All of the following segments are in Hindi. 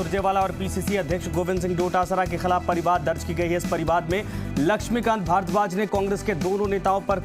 सुरजेवाला और पीसीसी अध्यक्ष गोविंद सिंह डोटासरा के खिलाफ परिवाद दर्ज की गई है। इस परिवाद में लक्ष्मीकांत भारद्वाज ने कांग्रेस के दोनों नेताओं पर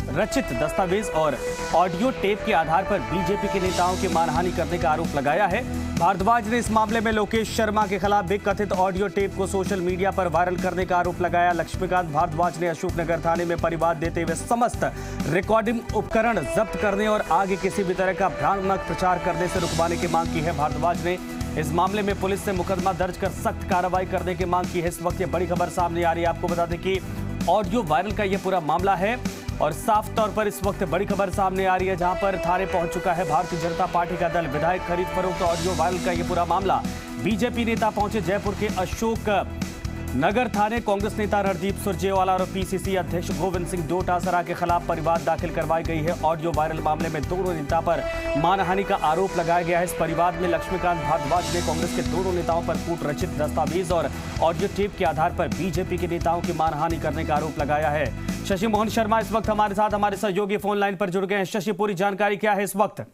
रचित दस्तावेज और ऑडियो टेप के आधार पर बीजेपी के नेताओं की मानहानि करने का आरोप लगाया है। भारद्वाज ने इस मामले में लोकेश शर्मा के खिलाफ भी कथित ऑडियो टेप को सोशल मीडिया पर वायरल करने का आरोप लगाया। लक्ष्मीकांत भारद्वाज ने अशोकनगर थाने में परिवाद देते हुए समस्त रिकॉर्डिंग उपकरण जब्त करने और आगे किसी भी तरह का भ्रामक प्रचार करने से रुकवाने की मांग की है। भारद्वाज ने इस मामले में पुलिस से मुकदमा दर्ज कर सख्त कार्रवाई करने की मांग की है। इस वक्त ये बड़ी खबर सामने आ रही है। आपको बता दें कि ऑडियो वायरल का ये पूरा मामला है और साफ तौर पर इस वक्त बड़ी खबर सामने आ रही है, जहां पर थाने पहुंच चुका है भारतीय जनता पार्टी का दल। विधायक खरीद फरोख्त ऑडियो वायरल का ये पूरा मामला। बीजेपी नेता पहुंचे जयपुर के अशोक नगर थाने। कांग्रेस नेता रणदीप सुरजेवाला और पीसीसी अध्यक्ष गोविंद सिंह डोटासरा के खिलाफ परिवाद दाखिल करवाई गई है। ऑडियो वायरल मामले में दोनों नेता पर मानहानि का आरोप लगाया गया है। इस परिवाद में लक्ष्मीकांत भारद्वाज ने कांग्रेस के दोनों नेताओं पर कूट रचित दस्तावेज और ऑडियो टेप के आधार पर बीजेपी के नेताओं की मानहानि करने का आरोप लगाया है। शशि मोहन शर्मा इस वक्त हमारे साथ हमारे सहयोगी फोन लाइन पर जुड़ गए हैं। शशि, पूरी जानकारी क्या है इस वक्त?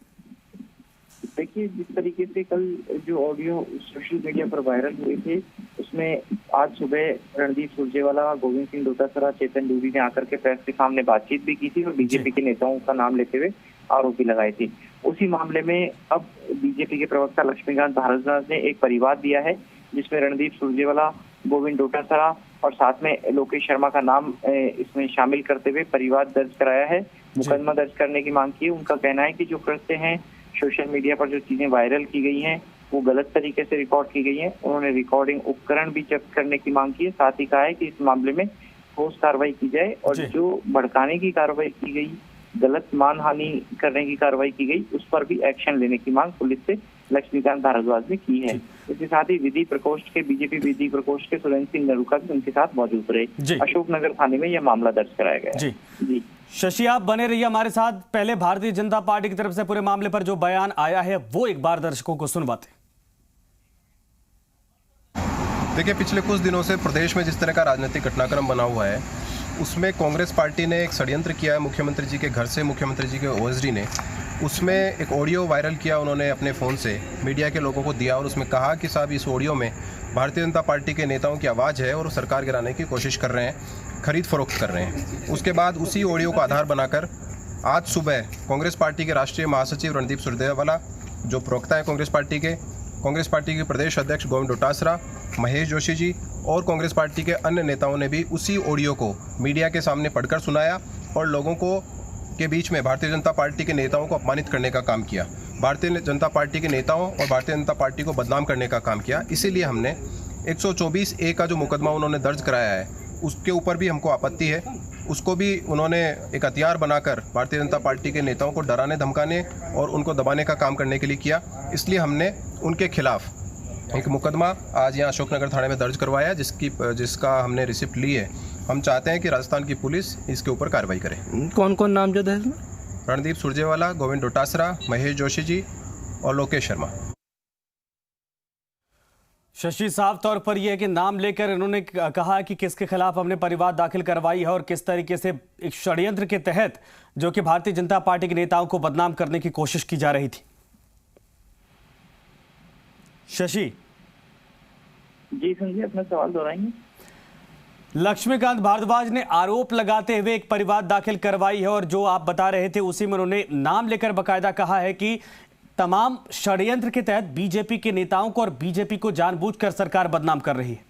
देखिए, जिस तरीके से कल जो ऑडियो सोशल मीडिया पर वायरल हुए थे, उसमें आज सुबह रणदीप सुरजेवाला, गोविंद सिंह डोटासरा, चेतन डूडी ने आकर के प्रेस के सामने बातचीत भी की थी और बीजेपी के नेताओं का नाम लेते हुए आरोप भी लगाए थे। उसी मामले में अब बीजेपी के प्रवक्ता लक्ष्मीकांत भारद्वाज ने एक परिवाद दिया है, जिसमें रणदीप सुरजेवाला, गोविंद डोटासरा और साथ में लोकेश शर्मा का नाम इसमें शामिल करते हुए परिवाद दर्ज कराया है। मुकदमा दर्ज करने की मांग की है। उनका कहना है कि जो करते हैं सोशल मीडिया पर जो चीजें वायरल की गई हैं वो गलत तरीके से रिकॉर्ड की गई हैं। उन्होंने रिकॉर्डिंग उपकरण भी जब्त करने की मांग की है। साथ ही कहा है कि इस मामले में ठोस कार्रवाई की जाए और जो भड़काने की कार्रवाई की गई, गलत मानहानि करने की कार्रवाई की गई, उस पर भी एक्शन लेने की मांग पुलिस से लक्ष्मीकांत भारद्वाज ने की है। इसके साथ ही बीजेपी विधि प्रकोष्ठ के सुरेंद्र सिंह नरूका भी उनके साथ मौजूद रहे। अशोकनगर थाने में यह मामला दर्ज कराया गया है। जी शशि, आप बने रहिए हमारे साथ। पहले भारतीय जनता पार्टी की तरफ से पूरे मामले पर जो बयान आया है वो एक बार दर्शकों को सुनवाते। देखिए, पिछले कुछ दिनों से प्रदेश में जिस तरह का राजनीतिक घटनाक्रम बना हुआ है, उसमें कांग्रेस पार्टी ने एक षड्यंत्र किया है। मुख्यमंत्री जी के घर से मुख्यमंत्री जी के ओएसडी ने उसमें एक ऑडियो वायरल किया। उन्होंने अपने फ़ोन से मीडिया के लोगों को दिया और उसमें कहा कि साहब इस ऑडियो में भारतीय जनता पार्टी के नेताओं की आवाज़ है और सरकार गिराने की कोशिश कर रहे हैं, खरीद फरोख्त कर रहे हैं। उसके बाद उसी ऑडियो को आधार बनाकर आज सुबह कांग्रेस पार्टी के राष्ट्रीय महासचिव रणदीप सुरजेवाला, जो प्रवक्ता है कांग्रेस पार्टी के प्रदेश अध्यक्ष गोविंद डोटासरा, महेश जोशी जी और कांग्रेस पार्टी के अन्य नेताओं ने भी उसी ऑडियो को मीडिया के सामने पढ़कर सुनाया और लोगों को के बीच में भारतीय जनता पार्टी के नेताओं को अपमानित करने का काम किया, भारतीय जनता पार्टी के नेताओं और भारतीय जनता पार्टी को बदनाम करने का काम किया। इसीलिए हमने 124A का जो मुकदमा उन्होंने दर्ज कराया है उसके ऊपर भी हमको आपत्ति है। उसको भी उन्होंने एक हथियार बनाकर भारतीय जनता पार्टी के नेताओं को डराने धमकाने और उनको दबाने का काम करने के लिए किया। इसलिए हमने उनके खिलाफ एक मुकदमा आज यहाँ अशोकनगर थाने में दर्ज करवाया, जिसका हमने रिसिप्ट ली है। हम चाहते हैं कि राजस्थान की पुलिस इसके ऊपर कार्रवाई करे। कौन कौन नामजद है इसमें? रणदीप सुरजेवाला, गोविंद डोटासरा, महेश जोशी जी और लोकेश शर्मा। शशि, साफ तौर पर यह है कि नाम लेकर इन्होंने कहा कि किसके खिलाफ हमने परिवाद दाखिल करवाई है और किस तरीके से एक षड्यंत्र के तहत जो कि भारतीय जनता पार्टी के नेताओं को बदनाम करने की कोशिश की जा रही थी। शशि जी, संजय, अपना सवाल दोहराएंगे? लक्ष्मीकांत भारद्वाज ने आरोप लगाते हुए एक परिवाद दाखिल करवाई है और जो आप बता रहे थे उसी में उन्होंने नाम लेकर बकायदा कहा है कि तमाम षड्यंत्र के तहत बीजेपी के नेताओं को और बीजेपी को जानबूझकर सरकार बदनाम कर रही है।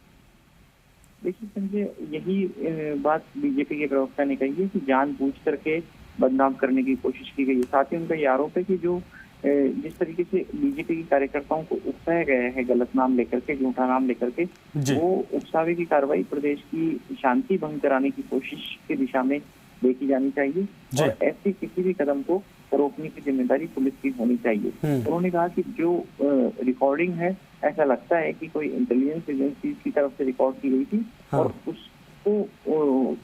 देखिए संजय, यही बात बीजेपी के प्रवक्ता ने कही है कि जानबूझ करके बदनाम करने की कोशिश की गई है। साथ ही उनका ये आरोप है कि जो जिस तरीके से बीजेपी के कार्यकर्ताओं को उकसाया गया है गलत नाम लेकर के, झूठा नाम लेकर के, वो उकसावे की कार्रवाई प्रदेश की शांति भंग कराने की कोशिश की दिशा में देखी जानी चाहिए और ऐसे किसी भी कदम को रोकने की जिम्मेदारी पुलिस की होनी चाहिए। उन्होंने कहा कि जो रिकॉर्डिंग है, ऐसा लगता है कि कोई इंटेलिजेंस एजेंसी की तरफ से रिकॉर्ड की गई थी और उसको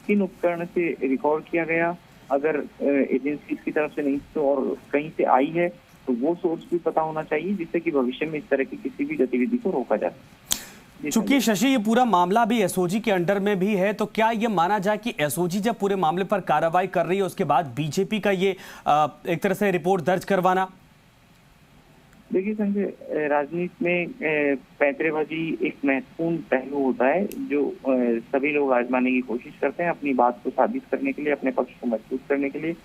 किन उपकरण से रिकॉर्ड किया गया, अगर एजेंसी की तरफ से नहीं तो और कहीं से आई है तो वो सोर्स भी पता होना चाहिए, जिससे कि भविष्य में इस तरह की किसी भी गतिविधि को रोका जा सके। चूंकि शशि ये पूरा मामला भी एसओजी के अंडर में भी है, तो क्या ये माना जाए कि एसओजी जब पूरे मामले पर कार्रवाई कर रही है उसके बाद बीजेपी का ये एक तरह से रिपोर्ट दर्ज करवाना? देखिए संजय, राजनीति में पैंतरेबाजी एक महत्वपूर्ण पहलू होता है जो सभी लोग आजमाने की कोशिश करते हैं अपनी बात को साबित करने के लिए, अपने पक्ष को मजबूत करने के लिए।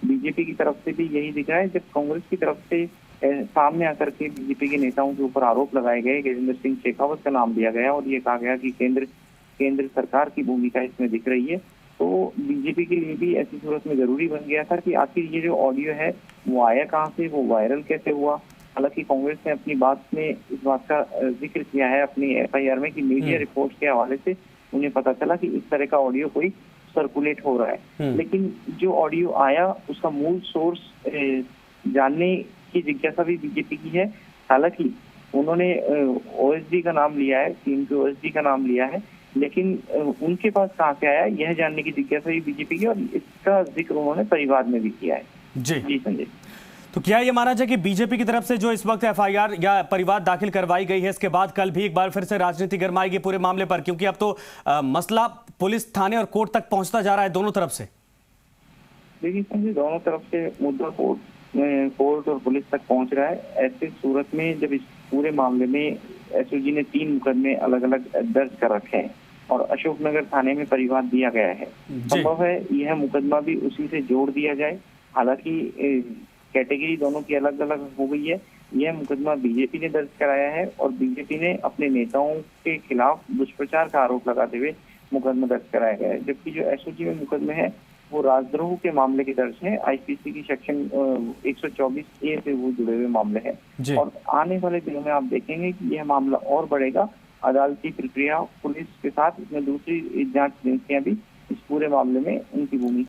बीजेपी की तरफ से भी यही दिख रहा है। जब कांग्रेस की तरफ से सामने आकर के बीजेपी के नेताओं के ऊपर आरोप लगाए गए, गजेंद्र सिंह शेखावत का नाम लिया गया और ये कहा गया कि केंद्र सरकार की भूमिका इसमें दिख रही है, तो बीजेपी के लिए भी ऐसी सूरत में जरूरी बन गया था कि आखिर ये जो ऑडियो है वो आया कहाँ से, वो वायरल कैसे हुआ। हालांकि कांग्रेस ने अपनी बात में इस बात का जिक्र किया है अपनी एफआईआर में कि मीडिया रिपोर्ट के हवाले से उन्हें पता चला कि इस तरह का ऑडियो कोई सर्कुलेट हो रहा है। लेकिन जो ऑडियो आया उसका मूल सोर्स जानने की जिज्ञासा भी बीजेपी की है। हालांकि उन्होंने ओएसडी का नाम लिया है, टीम के ओएसडी का नाम लिया है, लेकिन उनके पास कहाँ से आया यह जानने की जिज्ञासा भी बीजेपी की, और इसका जिक्र उन्होंने परिवाद में भी किया है। जी संजय, तो क्या ये माना जाए कि बीजेपी की तरफ से जो इस वक्त एफआईआर या परिवाद दाखिल करवाई गई है, इसके बाद कल भी एक बार फिर से राजनीति गरमाएगी पूरे मामले पर, क्योंकि अब तो मसला पुलिस, थाने और कोर्ट तक पहुंचता जा रहा है दोनों तरफ से? देखिए संजय, दोनों तरफ से मुद्दा कोर्ट और पुलिस तक पहुंच रहा है। ऐसे सूरत में जब इस पूरे मामले में एसओजी ने 3 मुकदमे अलग अलग दर्ज कर रखे हैं और अशोकनगर थाने में परिवाद दिया गया है, संभव है यह मुकदमा भी उसी से जोड़ दिया जाए। हालांकि कैटेगरी दोनों की अलग अलग हो गई है। यह मुकदमा बीजेपी ने दर्ज कराया है और बीजेपी ने अपने नेताओं के खिलाफ दुष्प्रचार का आरोप लगाते हुए मुकदमा दर्ज कराया गया है, जबकि जो एसओजी में मुकदमे है वो राजद्रोह के मामले के दर्ज है। आईपीसी की सेक्शन 124A से वो जुड़े हुए मामले हैं और आने वाले दिनों में आप देखेंगे कि यह मामला और बढ़ेगा। अदालती प्रक्रिया, पुलिस के साथ इसमें दूसरी जांच एजेंसियां भी इस पूरे मामले में उनकी भूमिका